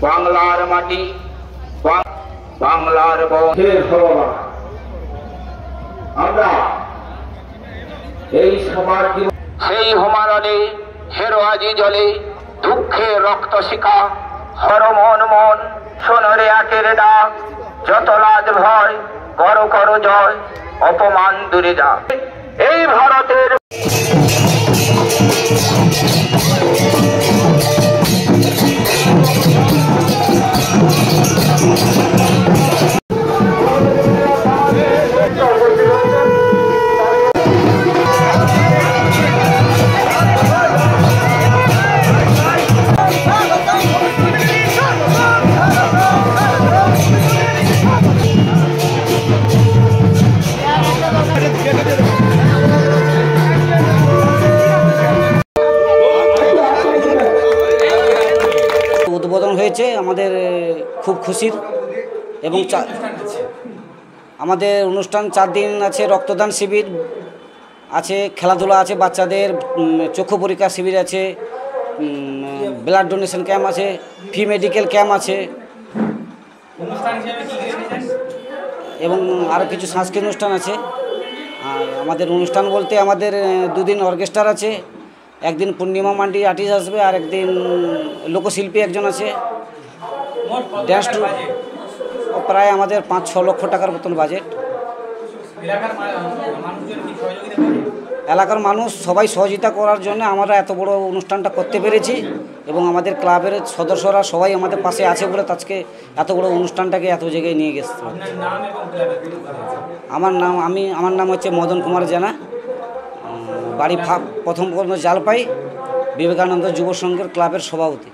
বাংলার মাটি, বাংলার আমরা এই সবার সেই হোমানলে হেরোয়াজি জলে দুঃখে রক্ত শিখা হর মন মন সোনরে একের ডাক, যত লাজ ভয় কর কর জয়, অপমান দূরে যা। এই ভারতের উদ্বোধন হয়েছে, আমাদের খুব খুশির। এবং আমাদের অনুষ্ঠান 4 দিন আছে। রক্তদান শিবির আছে, খেলাধুলা আছে, বাচ্চাদের চক্ষু পরীক্ষা শিবির আছে, ব্লাড ডোনেশন ক্যাম্প আছে, ফ্রি মেডিকেল ক্যাম্প আছে এবং আরও কিছু সাংস্কৃতিক অনুষ্ঠান আছে। আর আমাদের অনুষ্ঠান বলতে আমাদের 2 দিন অর্কেস্ট্রার আছে, একদিন পূর্ণিমা মান্ডি আর্টিস্ট আসবে, আর একদিন লোকশিল্পী একজন আছে। ড্যান্স টু প্রায় আমাদের 5-6 লক্ষ টাকার মতন বাজেট। এলাকার মানুষ সবাই সহযোগিতা করার জন্য আমরা এত বড় অনুষ্ঠানটা করতে পেরেছি এবং আমাদের ক্লাবের সদস্যরা সবাই আমাদের পাশে আছে বলে আজকে এত বড় অনুষ্ঠানটাকে এত জায়গায় নিয়ে গেছে। আমার নাম হচ্ছে মদন কুমার জানা, বাড়ি প্রথম জালপাই, বিবেকানন্দ যুব সংঘের ক্লাবের সভাপতি।